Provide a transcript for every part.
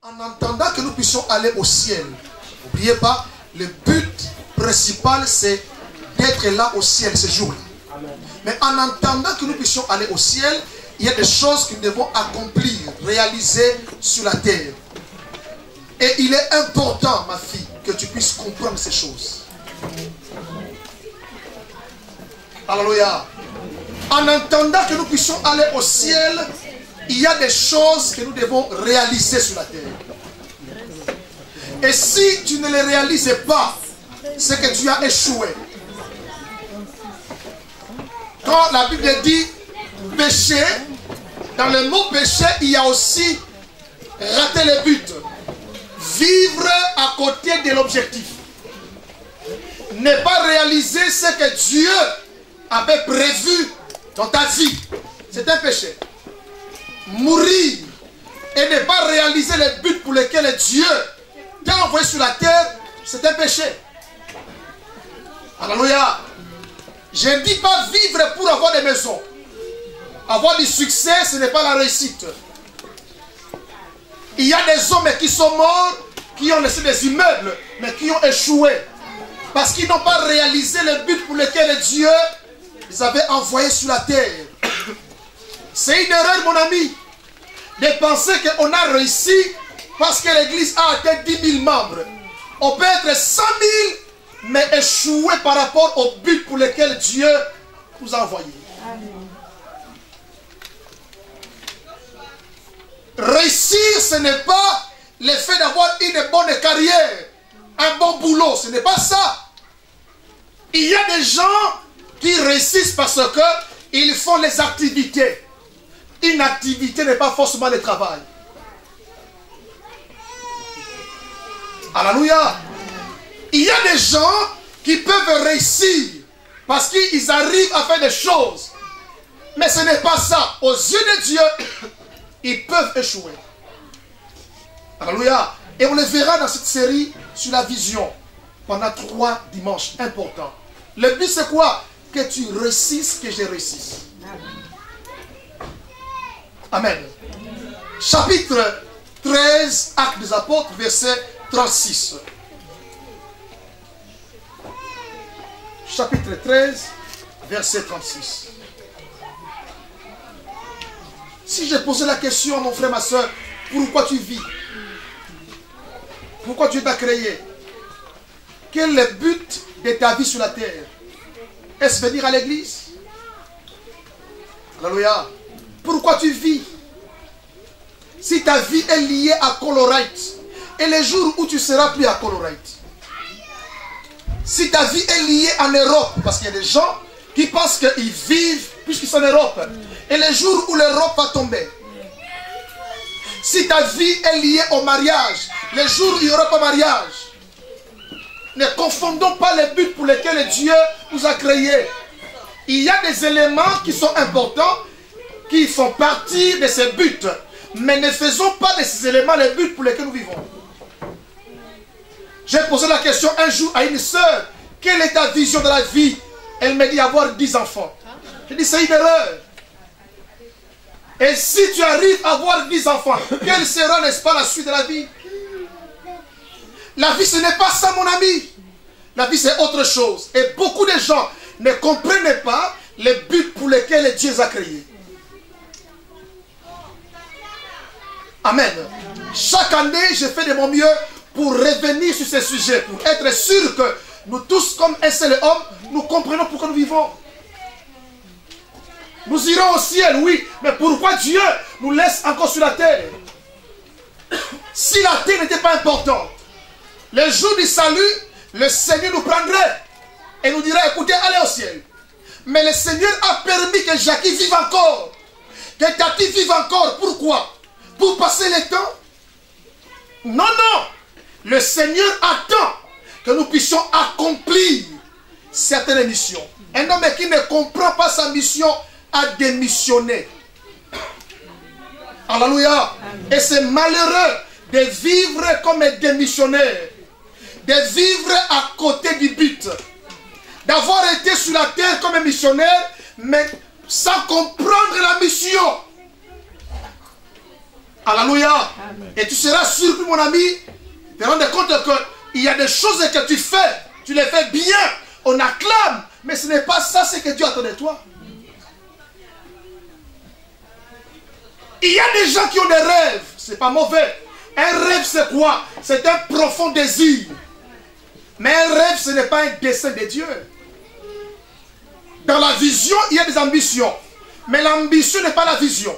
En attendant que nous puissions aller au ciel, n'oubliez pas, le but principal c'est d'être là au ciel ce jour-là. Mais en attendant que nous puissions aller au ciel, il y a des choses que nous devons accomplir, réaliser sur la terre. Et il est important, ma fille, que tu puisses comprendre ces choses. Alléluia. En attendant que nous puissions aller au ciel, il y a des choses que nous devons réaliser sur la terre. Et si tu ne les réalises pas, c'est que tu as échoué. Quand la Bible dit péché, dans le mot péché, il y a aussi rater le but. Vivre à côté de l'objectif. Ne pas réaliser ce que Dieu avait prévu dans ta vie. C'est un péché. Mourir et ne pas réaliser le but pour lequel Dieu t'a envoyé sur la terre, c'est un péché. Alléluia. Je ne dis pas vivre pour avoir des maisons. Avoir du succès, ce n'est pas la réussite. Il y a des hommes qui sont morts, qui ont laissé des immeubles, mais qui ont échoué. Parce qu'ils n'ont pas réalisé le but pour lequel Dieu les avait envoyés sur la terre. C'est une erreur, mon ami, de penser qu'on a réussi parce que l'église a atteint 10 000 membres. On peut être 100 000, mais échouer par rapport au but pour lequel Dieu nous a envoyés. Réussir, ce n'est pas le fait d'avoir une bonne carrière, un bon boulot, ce n'est pas ça. Il y a des gens qui réussissent parce qu'ils font les activités. Une activité n'est pas forcément le travail. Alléluia. Il y a des gens qui peuvent réussir parce qu'ils arrivent à faire des choses. Mais ce n'est pas ça. Aux yeux de Dieu, ils peuvent échouer. Alléluia. Et on le verra dans cette série sur la vision pendant 3 dimanches importants. Le but c'est quoi? Que tu réussisses, que je réussisse. Amen. Chapitre 13, Actes des Apôtres, verset 36. Chapitre 13, verset 36. Si je posais la question, mon frère, ma soeur, pourquoi tu vis? Pourquoi Dieu t'a créé? Quel est le but de ta vie sur la terre? Est-ce venir à l'église? Alléluia. Pourquoi tu vis? Si ta vie est liée à Colorite, et les jours où tu seras plus à Colorite. Si ta vie est liée en Europe, parce qu'il y a des gens qui pensent qu'ils vivent puisqu'ils sont en Europe, et les jours où l'Europe va tomber. Si ta vie est liée au mariage, les jours où il n'y aura pas de mariage. Ne confondons pas les buts pour lesquels Dieu nous a créés. Il y a des éléments qui sont importants, qui font partie de ces buts. Mais ne faisons pas de ces éléments les buts pour lesquels nous vivons. J'ai posé la question un jour à une sœur. Quelle est ta vision de la vie? Elle m'a dit avoir 10 enfants. J'ai dit c'est une erreur. Et si tu arrives à avoir 10 enfants, quelle sera, n'est-ce pas, la suite de la vie? La vie, ce n'est pas ça, mon ami. La vie, c'est autre chose. Et beaucoup de gens ne comprennent pas les buts pour lesquels Dieu les a créés. Amen. Chaque année, je fais de mon mieux pour revenir sur ces sujets, pour être sûr que nous tous, comme un seul homme, nous comprenons pourquoi nous vivons. Nous irons au ciel, oui, mais pourquoi Dieu nous laisse encore sur la terre? Si la terre n'était pas importante, le jour du salut, le Seigneur nous prendrait et nous dirait, écoutez, allez au ciel. Mais le Seigneur a permis que Jackie vive encore, que Tati vive encore. Pourquoi? Pour passer le temps? Non, non. Le Seigneur attend que nous puissions accomplir certaines missions. Un homme qui ne comprend pas sa mission a démissionné. Alléluia. Et c'est malheureux de vivre comme un démissionnaire. De vivre à côté du but. D'avoir été sur la terre comme un missionnaire, mais sans comprendre la mission. Alléluia. Et tu seras surpris, mon ami, de te rendre compte qu'il y a des choses que tu fais, tu les fais bien, on acclame, mais ce n'est pas ça ce que Dieu attend de toi. Il y a des gens qui ont des rêves, c'est pas mauvais. Un rêve c'est quoi? C'est un profond désir. Mais un rêve ce n'est pas un dessein de Dieu. Dans la vision, il y a des ambitions. Mais l'ambition n'est pas la vision.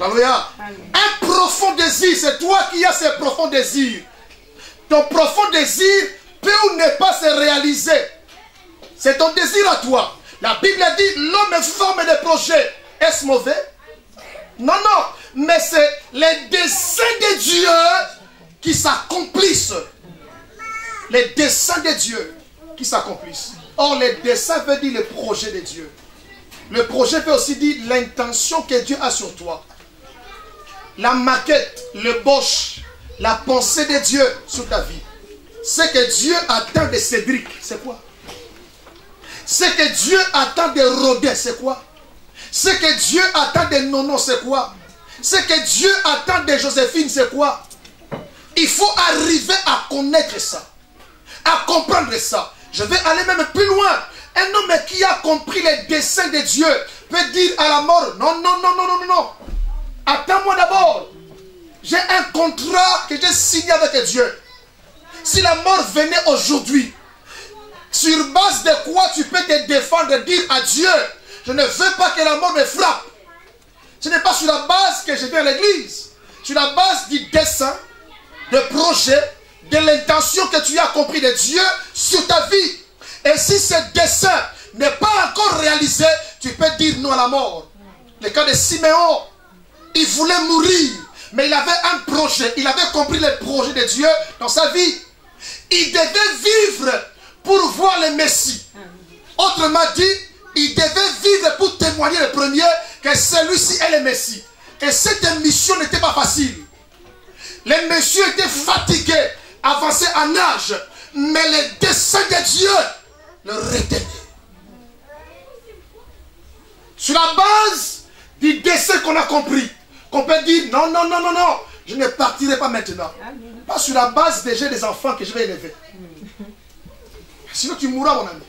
Alléluia. Un profond désir, c'est toi qui as ce profond désir. Ton profond désir peut ou ne pas se réaliser. C'est ton désir à toi. La Bible dit, l'homme forme des projets. Est-ce mauvais? Non, non. Mais c'est les desseins de Dieu qui s'accomplissent. Les desseins de Dieu qui s'accomplissent. Or, les desseins veut dire le projet de Dieu. Le projet peut aussi dire l'intention que Dieu a sur toi. La maquette, le boche, la pensée de Dieu sur ta vie. Ce que Dieu attend de Cédric, c'est quoi? Ce que Dieu attend de Rodin, c'est quoi? Ce que Dieu attend de Nono, c'est quoi? Ce que Dieu attend de Joséphine, c'est quoi? Il faut arriver à connaître ça, à comprendre ça. Je vais aller même plus loin. Un homme qui a compris les desseins de Dieu peut dire à la mort, non, non, non, non, non, non. Attends-moi d'abord. J'ai un contrat que j'ai signé avec Dieu. Si la mort venait aujourd'hui, sur base de quoi tu peux te défendre et dire à Dieu, je ne veux pas que la mort me frappe. Ce n'est pas sur la base que je viens à l'église. Sur la base du dessein, du projet, de l'intention que tu as compris de Dieu sur ta vie. Et si ce dessein n'est pas encore réalisé, tu peux dire non à la mort. Le cas de Siméon, il voulait mourir, mais il avait un projet. Il avait compris le projet de Dieu dans sa vie. Il devait vivre pour voir le Messie. Autrement dit, il devait vivre pour témoigner le premier que celui-ci est le Messie. Et cette mission n'était pas facile. Les messieurs étaient fatigués, avancés en âge, mais le dessein de Dieu le retenait. Sur la base du dessein qu'on a compris, qu'on peut dire non, non, non, non, non, je ne partirai pas maintenant. Pas sur la base déjà des enfants que je vais élever. Sinon tu mourras, mon ami.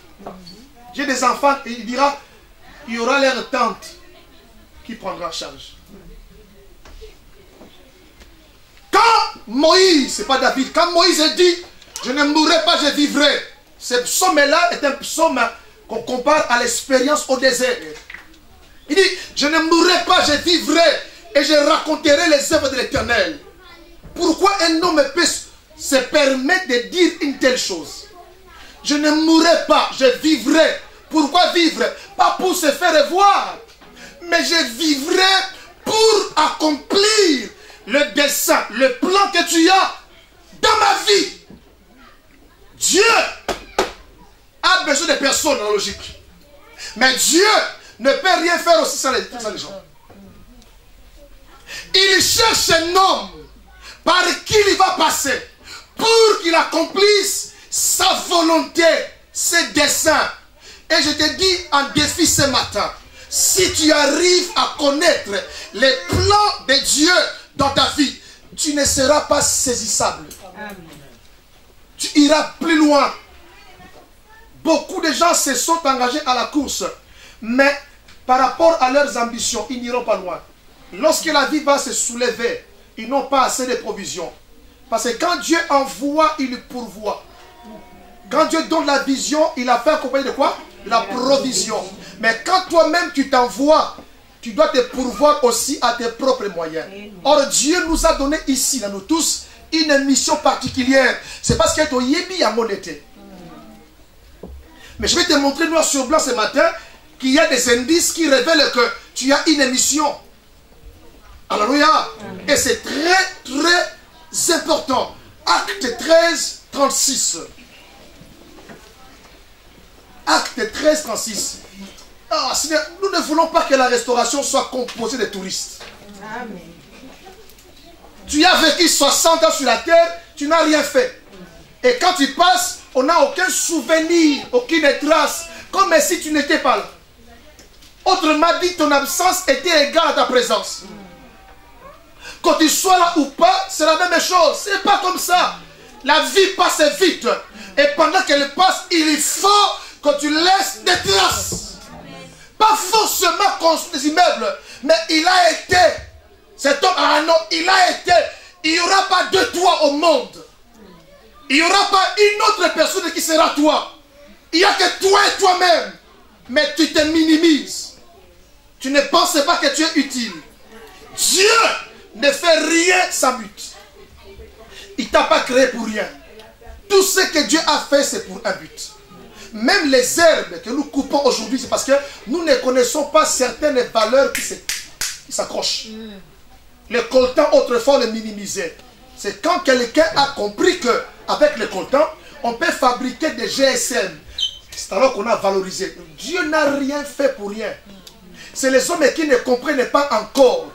J'ai des enfants et il dira, il y aura leur tante qui prendra en charge. Quand Moïse, c'est pas David, quand Moïse dit, je ne mourrai pas, je vivrai. Ce psaume-là est un psaume qu'on compare à l'expérience au désert. Il dit, je ne mourrai pas, je vivrai et je raconterai les œuvres de l'Éternel. Pourquoi un homme peut se permettre de dire une telle chose? Je ne mourrai pas, je vivrai. Pourquoi vivre? Pas pour se faire voir, mais je vivrai pour accomplir le dessein, le plan que tu as dans ma vie. Dieu a besoin de personnes en logique. Mais Dieu ne peut rien faire aussi sans les gens. Il cherche un homme par qui il va passer pour qu'il accomplisse sa volonté, ses desseins. Et je te dis en défi ce matin, si tu arrives à connaître les plans de Dieu dans ta vie, tu ne seras pas saisissable. Amen. Tu iras plus loin. Beaucoup de gens se sont engagés à la course, mais par rapport à leurs ambitions, ils n'iront pas loin. Lorsque la vie va se soulever, ils n'ont pas assez de provisions. Parce que quand Dieu envoie, il pourvoit. Quand Dieu donne la vision, il a fait accompagner de quoi? La provision. Mais quand toi-même tu t'envoies, tu dois te pourvoir aussi à tes propres moyens. Or, Dieu nous a donné ici, dans nous tous, une mission particulière. C'est parce qu'il y a ton yébi à mon été. Mais je vais te montrer noir sur blanc ce matin qu'il y a des indices qui révèlent que tu as une mission. Alléluia. Et c'est très, très important. Acte 13, 36. Acte 13, 36. Ah, nous ne voulons pas que la restauration soit composée de touristes. Amen. Tu as vécu 60 ans sur la terre, tu n'as rien fait. Et quand tu passes, on n'a aucun souvenir, aucune trace, comme si tu n'étais pas là. Autrement dit, ton absence était égale à ta présence. Quand tu sois là ou pas, c'est la même chose. C'est pas comme ça. La vie passe vite. Et pendant qu'elle passe, il faut que tu laisses des traces. Pas forcément construire des immeubles, mais il a été. Cet homme a un nom, il a été. Il n'y aura pas de toi au monde. Il n'y aura pas une autre personne qui sera toi. Il n'y a que toi et toi-même. Mais tu te minimises. Tu ne penses pas que tu es utile. Dieu ne fait rien sans but. Il ne t'a pas créé pour rien. Tout ce que Dieu a fait, c'est pour un but. Même les herbes que nous coupons aujourd'hui, c'est parce que nous ne connaissons pas certaines valeurs qui s'accrochent. Le coltan, autrefois, le minimisait. C'est quand quelqu'un a compris qu'avec le coltan, on peut fabriquer des GSM. C'est alors qu'on a valorisé. Dieu n'a rien fait pour rien. C'est les hommes qui ne comprennent pas encore.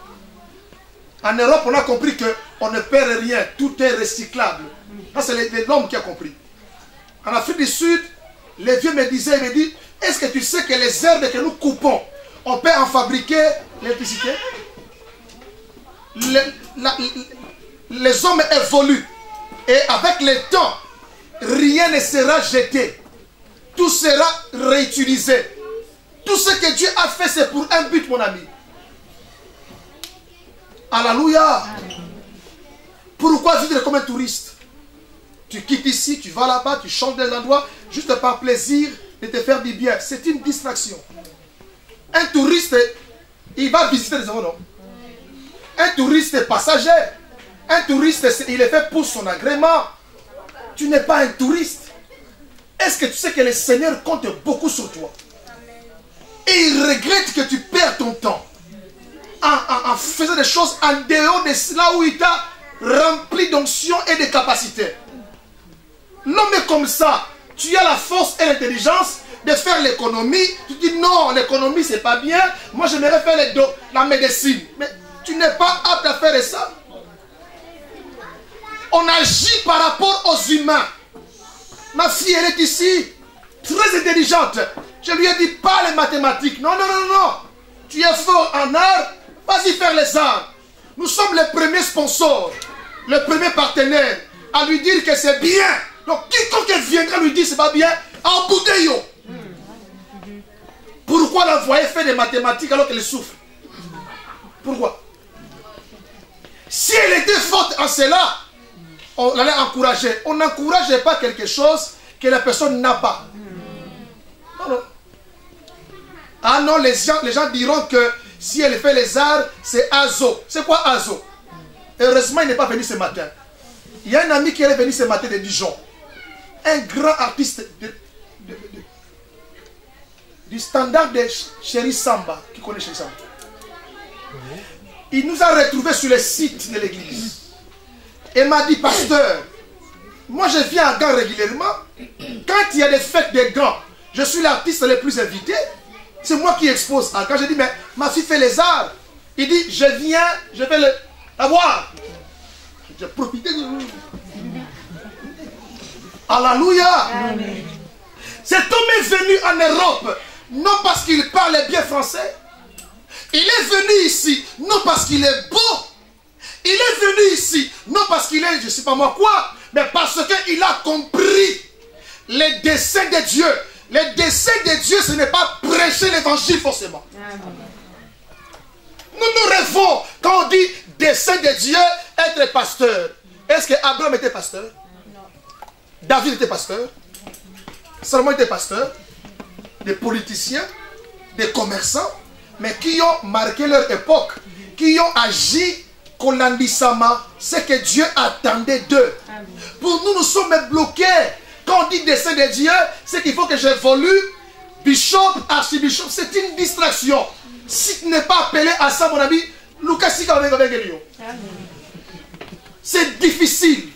En Europe, on a compris qu'on ne perd rien. Tout est recyclable. Ça, c'est l'homme qui a compris. En Afrique du Sud, les vieux me disaient, ils me disent, est-ce que tu sais que les herbes que nous coupons, on peut en fabriquer l'électricité? Les hommes évoluent. Et avec le temps, rien ne sera jeté. Tout sera réutilisé. Tout ce que Dieu a fait, c'est pour un but, mon ami. Alléluia. Pourquoi vivre comme un touriste? Tu quittes ici, tu vas là-bas, tu changes des endroits, juste par plaisir de te faire du bien. C'est une distraction. Un touriste, il va visiter les endroits, non? Un touriste passager. Un touriste, il est fait pour son agrément. Tu n'es pas un touriste. Est-ce que tu sais que le Seigneur compte beaucoup sur toi? Et il regrette que tu perds ton temps en faisant des choses en dehors de là où il t'a rempli d'onction et de capacités. L'homme est comme ça. Tu as la force et l'intelligence de faire l'économie. Tu dis non, l'économie c'est pas bien. Moi j'aimerais faire la médecine. Mais tu n'es pas apte à faire ça. On agit par rapport aux humains. Ma fille, elle est ici, très intelligente. Je lui ai dit pas les mathématiques. Non, non, non, non. Tu es fort en art, vas-y faire les arts. Nous sommes les premiers sponsors, les premiers partenaires à lui dire que c'est bien. Donc quiconque viendra lui dire c'est pas bien, en bouteille. Pourquoi l'envoyer faire des mathématiques alors qu'elle souffre? Pourquoi? Si elle était forte en cela, on l'allait encourager. On n'encourage pas quelque chose que la personne n'a pas. Non, non. Ah non, les gens diront que si elle fait les arts, c'est Azo. C'est quoi Azo? Heureusement, il n'est pas venu ce matin. Il y a un ami qui est venu ce matin de Dijon. Un grand artiste du standard de Chéri Samba. Qui connaît Chéri Samba? Il nous a retrouvés sur le site de l'église. Et m'a dit, pasteur, moi je viens à Gand régulièrement. Quand il y a des fêtes de Gand, je suis l'artiste le plus invité. C'est moi qui expose. Quand je dis, mais ma fille fait les arts. Il dit, je viens, je vais la voir. J'ai profité de vous. Alléluia. Cet homme est venu en Europe, non parce qu'il parle bien français. Il est venu ici, non parce qu'il est beau. Il est venu ici, non parce qu'il est, je ne sais pas moi quoi, mais parce qu'il a compris les desseins de Dieu. Les desseins de Dieu, ce n'est pas prêcher l'évangile forcément. Nous rêvons, quand on dit dessein de Dieu, être pasteur. Est-ce que Abraham était pasteur? Non. David était pasteur? Salomon était pasteur? Des politiciens, des commerçants, mais qui ont marqué leur époque, qui ont agi ce que Dieu attendait d'eux. Pour nous, nous sommes bloqués. Quand on dit dessein de Dieu, c'est qu'il faut que j'évolue. Bishop, archibishop, c'est une distraction. Si tu n'es pas appelé à ça, mon ami, c'est difficile.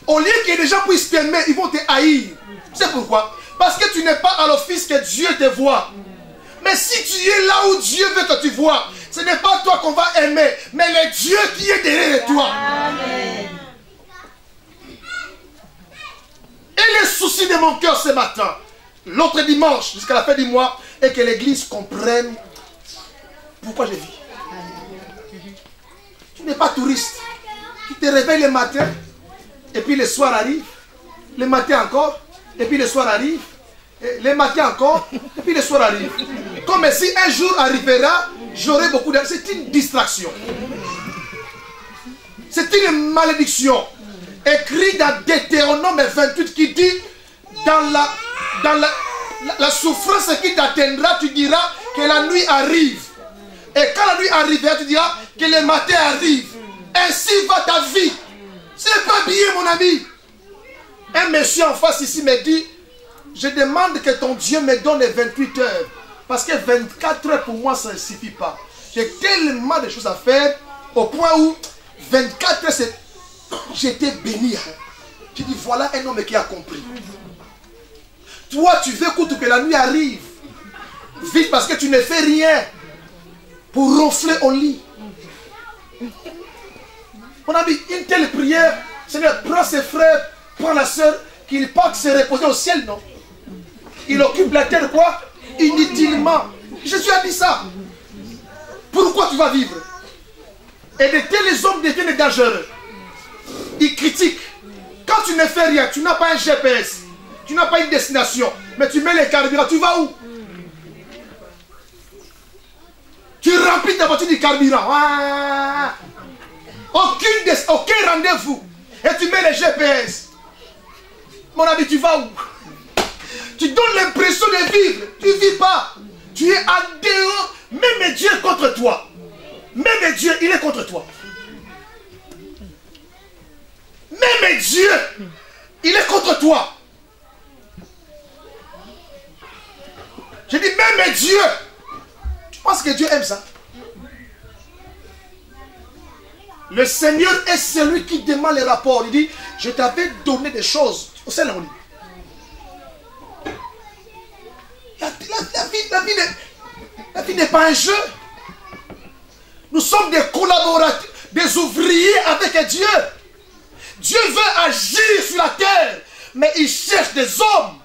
Au lieu que les gens puissent t'aimer, ils vont te haïr. C'est pourquoi? Parce que tu n'es pas à l'office que Dieu te voit. Mais si tu es là où Dieu veut que tu vois, ce n'est pas toi qu'on va aimer, mais le Dieu qui est derrière toi. Amen. Et le souci de mon cœur ce matin, l'autre dimanche, jusqu'à la fin du mois, est que l'église comprenne pourquoi je vis. Tu n'es pas touriste. Tu te réveilles le matin, et puis le soir arrive, le matin encore, et puis le soir arrive, et le matin encore, et puis le soir arrive. Comme si un jour arrivera, j'aurai beaucoup d'argent. C'est une distraction. C'est une malédiction. Écrit dans Deutéronome 28 qui dit, dans la souffrance qui t'atteindra, tu diras que la nuit arrive. Et quand la nuit arrivera, tu diras que le matin arrive. Ainsi va ta vie. Ce n'est pas bien, mon ami. Un monsieur en face ici me dit, je demande que ton Dieu me donne 28 heures. Parce que 24 heures pour moi, ça ne suffit pas. J'ai tellement de choses à faire au point où 24 heures, j'étais béni. Tu dis, voilà un homme qui a compris. Toi, tu veux que la nuit arrive. Vite parce que tu ne fais rien pour ronfler au lit. On a dit une telle prière, Seigneur, prends ses frères, prends la soeur, qu'il parte se reposer au ciel, non? Il occupe la terre quoi? Inutilement. Jésus a dit ça. Pourquoi tu vas vivre? Et de tels hommes deviennent dangereux. Ils critiquent. Quand tu ne fais rien, tu n'as pas un GPS, tu n'as pas une destination, mais tu mets les carburants, tu vas où? Tu remplis ta voiture du carburant. Ah, aucun rendez-vous. Et tu mets les GPS. Mon ami, tu vas où? Tu donnes l'impression de vivre. Tu ne vis pas. Tu es en dehors. Même Dieu est contre toi. Même Dieu, il est contre toi. Même Dieu, il est contre toi. Je dis même Dieu. Tu penses que Dieu aime ça? Le Seigneur est celui qui demande les rapports. Il dit, je t'avais donné des choses. C'est là où la vie n'est pas un jeu. Nous sommes des collaborateurs, des ouvriers avec Dieu. Dieu veut agir sur la terre, mais il cherche des hommes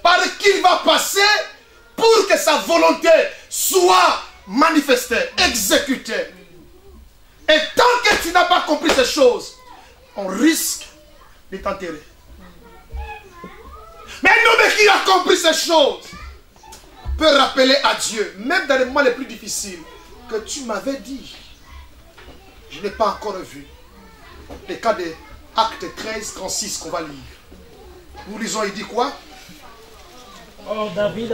par qui il va passer pour que sa volonté soit manifestée, exécutée. Et tant que tu n'as pas compris ces choses, on risque de t'enterrer. Mais un homme qui a compris ces choses peut rappeler à Dieu, même dans les moments les plus difficiles, que tu m'avais dit. Je n'ai pas encore vu les cas de Acte 13, 36 qu'on va lire. Nous lisons, il dit quoi? Or David,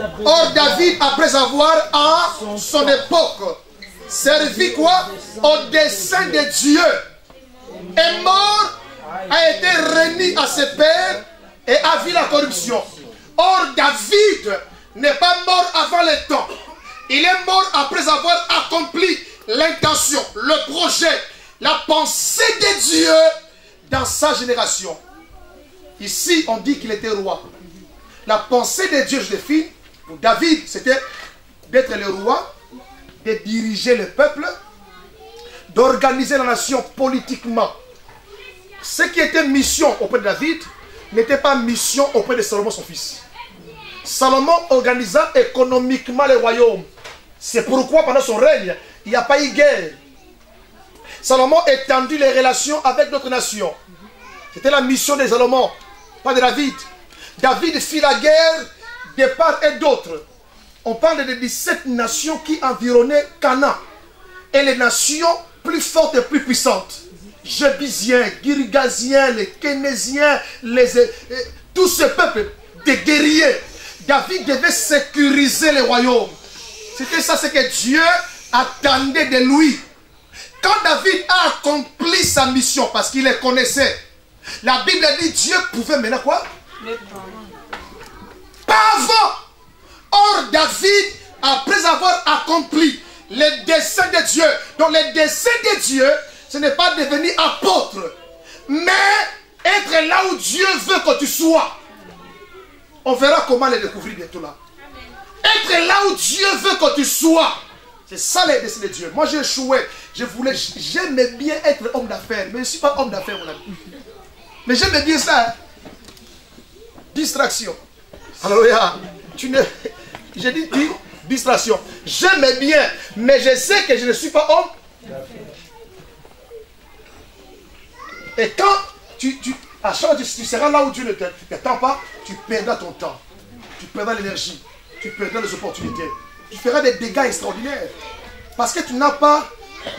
après avoir à son époque servi quoi? Au dessein de Dieu, est mort, a été remis à ses pères et a vu la corruption. Or David n'est pas mort avant le temps. Il est mort après avoir accompli l'intention, le projet, la pensée de Dieu dans sa génération. Ici, on dit qu'il était roi. La pensée de Dieu, je défine, pour David, c'était d'être le roi, de diriger le peuple, d'organiser la nation politiquement. Ce qui était mission auprès de David n'était pas mission auprès de Salomon, son fils. Salomon organisa économiquement le royaume. C'est pourquoi pendant son règne, il n'y a pas eu guerre. Salomon étendit les relations avec d'autres nations. C'était la mission de Salomon, pas de David. David fit la guerre de part et d'autre. On parle de 17 nations qui environnaient Canaan. Et les nations plus fortes et plus puissantes. Jébusiens, Girgasiens, les Kénésiens, tout ce peuple de guerriers. David devait sécuriser le royaume. C'était ça ce que Dieu attendait de lui. Quand David a accompli sa mission, parce qu'il les connaissait, la Bible dit Dieu pouvait maintenant quoi? Pas avant. Or David, après avoir accompli les desseins de Dieu, donc les desseins de Dieu, ce n'est pas devenir apôtre, mais être là où Dieu veut que tu sois. On verra comment les découvrir bientôt là. Être là où Dieu veut que tu sois. C'est ça les desseins de Dieu. Moi j'ai échoué. J'aimais bien être homme d'affaires, mais je ne suis pas homme d'affaires, mon ami. Mais j'aimais bien ça. Hein? Distraction. Alléluia. J'ai dit distraction. J'aimais bien, mais je sais que je ne suis pas homme. Et quand à chaque fois tu seras là où Dieu ne t'attend pas, tu perdras ton temps. Tu perdras l'énergie. Tu perdras les opportunités. Tu feras des dégâts extraordinaires. Parce que tu n'as pas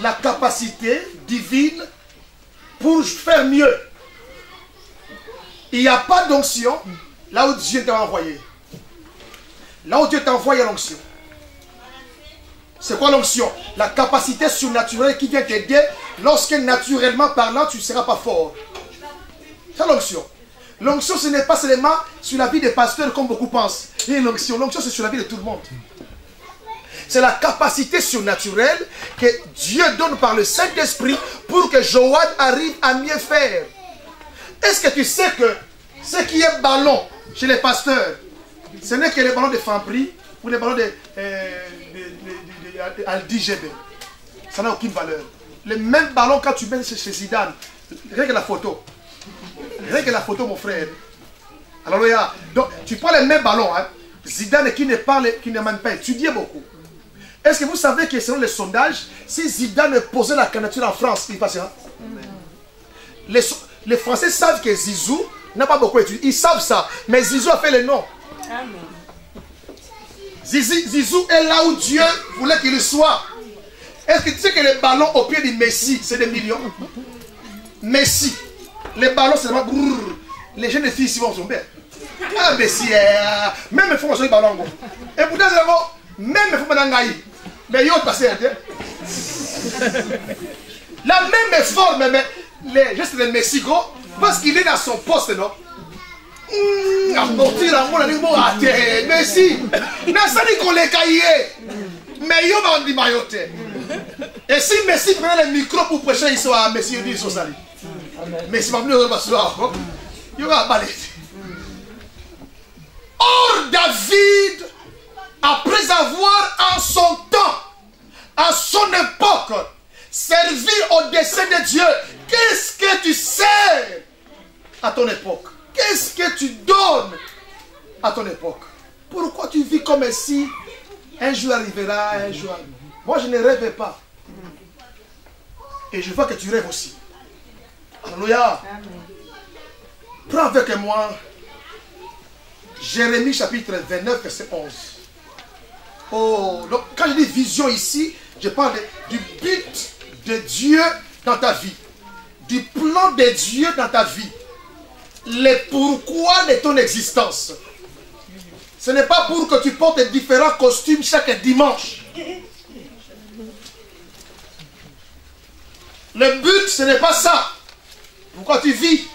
la capacité divine pour faire mieux. Il n'y a pas d'onction là où Dieu t'a envoyé. Là où Dieu t'envoie, il y a l'onction. C'est quoi l'onction? La capacité surnaturelle qui vient t'aider lorsque naturellement parlant, tu ne seras pas fort. C'est l'onction. L'onction, ce n'est pas seulement sur la vie des pasteurs comme beaucoup pensent. L'onction, c'est sur la vie de tout le monde. C'est la capacité surnaturelle que Dieu donne par le Saint-Esprit pour que Joanne arrive à mieux faire. Est-ce que tu sais que ce qui est ballon chez les pasteurs, ce n'est que les ballons de Fampri ou les ballons de Aldi GB. Ça n'a aucune valeur. Le même ballon quand tu mets chez Zidane, regarde la photo. Regarde la photo, mon frère. Alléluia. Donc, tu prends le même ballon. Hein. Zidane qui ne m'a pas étudié beaucoup. Est-ce que vous savez que selon les sondages, si Zidane posait la candidature en France, il passera? Les Français savent que Zizou n'a pas beaucoup étudié. Ils savent ça. Mais Zizou a fait le nom. Zizou est là où Dieu voulait qu'il soit. Est-ce que tu sais que les ballons au pied de Messi, c'est des millions? Messi. Les ballons, c'est vraiment... Les jeunes filles ici vont tomber. Ah, Messi, même il faut manger les ballons. Et pourtant, c'est vraiment... Même il faut manger les mais il y a passé. La même effort, mais les gestes de Messi, parce qu'il est dans son poste, non? Messi, mais il y a et si Messi prenait le micro pour prêcher, il soit Messi, il dit il soit Messi va venir au soir. Il y aura un balai. Or, David, après avoir en son temps, à son époque, servi au dessein de Dieu, qu'est-ce que tu sais à ton époque? Qu'est-ce que tu donnes à ton époque? Pourquoi tu vis comme si un jour arrivera, un jour arrivera? Moi, je ne rêve pas. Et je vois que tu rêves aussi. Alléluia. Prends avec moi Jérémie chapitre 29, verset 11. Oh, donc, quand je dis vision ici, je parle du but de Dieu dans ta vie. Du plan de Dieu dans ta vie. Le pourquoi de ton existence. Ce n'est pas pour que tu portes différents costumes chaque dimanche. Le but, ce n'est pas ça. Pourquoi tu vis?